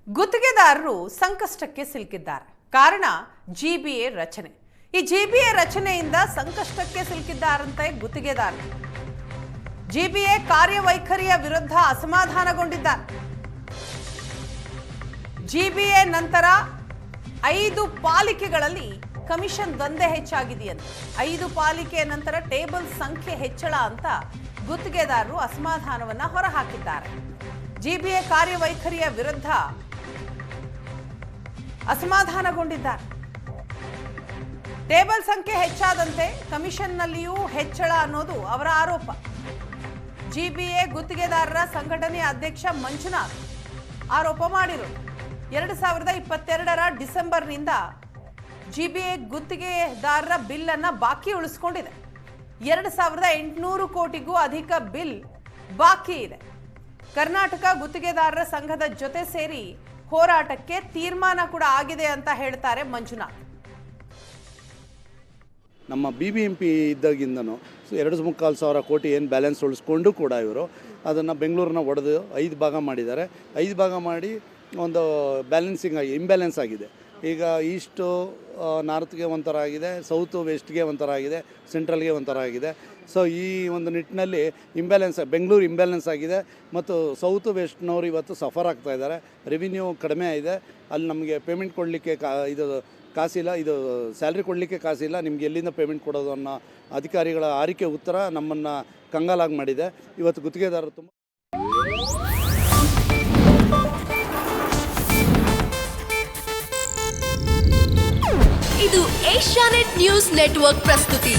ಗುತ್ತಿಗೆದಾರರು ಸಂಕಷ್ಟಕ್ಕೆ ಸಿಲುಕಿದ್ದಾರೆ. ಕಾರಣ ಜಿಬಿಎ ರಚನೆ. ಈ ಜಿಬಿಎ ರಚನೆಯಿಂದ ಸಂಕಷ್ಟಕ್ಕೆ ಸಿಲುಕಿದ್ದಾರಂತೆ ಗುತ್ತಿಗೆದಾರರು. ಜಿಬಿಎ ಕಾರ್ಯವೈಖರಿಯ ವಿರುದ್ಧ ಅಸಮಾಧಾನಗೊಂಡಿದ್ದಾರೆ. ಜಿಬಿಎ ನಂತರ 5 ಪಾಲಿಕೆಗಳಲ್ಲಿ ಕಮಿಷನ್ ದಂಧೆ ಹೆಚ್ಚಾಗಿದೆಯಂತೆ. 5 ಪಾಲಿಕೆಯ ನಂತರ ಟೇಬಲ್ ಸಂಖ್ಯೆ ಹೆಚ್ಚಳ ಅಂತ ಗುತ್ತಿಗೆದಾರರು ಅಸಮಾಧಾನವನ್ನ ಹೊರಹಾಕಿದ್ದಾರೆ. ಜಿಬಿಎ ಕಾರ್ಯವೈಖರಿಯ ವಿರುದ್ಧ ಅಸಮಾಧಾನಗೊಂಡಿದ್ದಾರೆ. ಟೇಬಲ್ ಸಂಖ್ಯೆ ಹೆಚ್ಚಾದಂತೆ ಕಮಿಷನ್ನಲ್ಲಿಯೂ ಹೆಚ್ಚಳ ಅನ್ನೋದು ಅವರ ಆರೋಪ. ಜಿಬಿಎ ಗುತ್ತಿಗೆದಾರರ ಸಂಘಟನೆಯ ಅಧ್ಯಕ್ಷ ಮಂಜುನಾಥ್ ಆರೋಪ ಮಾಡಿದರು. 2022ರ ಡಿಸೆಂಬರ್ನಿಂದ ಜಿಬಿಎ ಗುತ್ತಿಗೆದಾರರ ಬಿಲ್ ಅನ್ನ ಬಾಕಿ ಉಳಿಸಿಕೊಂಡಿದೆ. 2800 ಕೋಟಿಗೂ ಅಧಿಕ ಬಿಲ್ ಬಾಕಿ ಇದೆ. ಕರ್ನಾಟಕ ಗುತ್ತಿಗೆದಾರರ ಸಂಘದ ಜೊತೆ ಸೇರಿ ಹೋರಾಟಕ್ಕೆ ತೀರ್ಮಾನ ಕೂಡ ಆಗಿದೆ ಅಂತ ಹೇಳ್ತಾರೆ ಮಂಜುನಾಥ್. ನಮ್ಮ BBMP ಇದ್ದಾಗಿಂದನೂ 2,3,4,000 ಕೋಟಿ ಏನು ಬ್ಯಾಲೆನ್ಸ್ ಉಳಿಸ್ಕೊಂಡು ಕೂಡ ಇವರು ಅದನ್ನು ಬೆಂಗಳೂರನ್ನ ಒಡೆದು 5 ಭಾಗ ಮಾಡಿದ್ದಾರೆ. 5 ಭಾಗ ಮಾಡಿ ಒಂದು ಬ್ಯಾಲೆನ್ಸಿಂಗ್ ಆಗಿ ಇಂಬ್ಯಾಲೆನ್ಸ್ ಆಗಿದೆ. ಈಗ ಈಸ್ಟು ನಾರ್ತ್ಗೆ ಒಂಥರ ಆಗಿದೆ, ಸೌತು ವೆಸ್ಟ್ಗೆ ಒಂಥರ ಆಗಿದೆ, ಸೆಂಟ್ರಲ್ಗೆ ಒಂಥರ ಆಗಿದೆ. ಸೊ ಈ ಒಂದು ನಿಟ್ಟಿನಲ್ಲಿ ಬೆಂಗಳೂರು ಇಂಬ್ಯಾಲೆನ್ಸ್ ಆಗಿದೆ ಮತ್ತು ಸೌತು ವೆಸ್ಟ್ನವರು ಇವತ್ತು ಸಫರ್ ಆಗ್ತಾ ಇದ್ದಾರೆ. ರೆವಿನ್ಯೂ ಕಡಿಮೆ ಇದೆ. ಅಲ್ಲಿ ನಮಗೆ ಪೇಮೆಂಟ್ ಕೊಡಲಿಕ್ಕೆ ಕಾಸಿಲ್ಲ, ಇದು ಸ್ಯಾಲ್ರಿ ಕೊಡಲಿಕ್ಕೆ ಕಾಸಿಲ್ಲ, ನಿಮ್ಗೆ ಎಲ್ಲಿಂದ ಪೇಮೆಂಟ್ ಕೊಡೋದು ಅನ್ನೋ ಅಧಿಕಾರಿಗಳ ಆರಿಕೆ ಉತ್ತರ ನಮ್ಮನ್ನು ಕಂಗಾಲಾಗಿ ಮಾಡಿದೆ. ಇವತ್ತು ಗುತ್ತಿಗೆದಾರರು ತುಂಬ ಇದು ಏಷ್ಯಾನೆಟ್ ನ್ಯೂಸ್ ನೆಟ್ವರ್ಕ್ ಪ್ರಸ್ತುತಿ.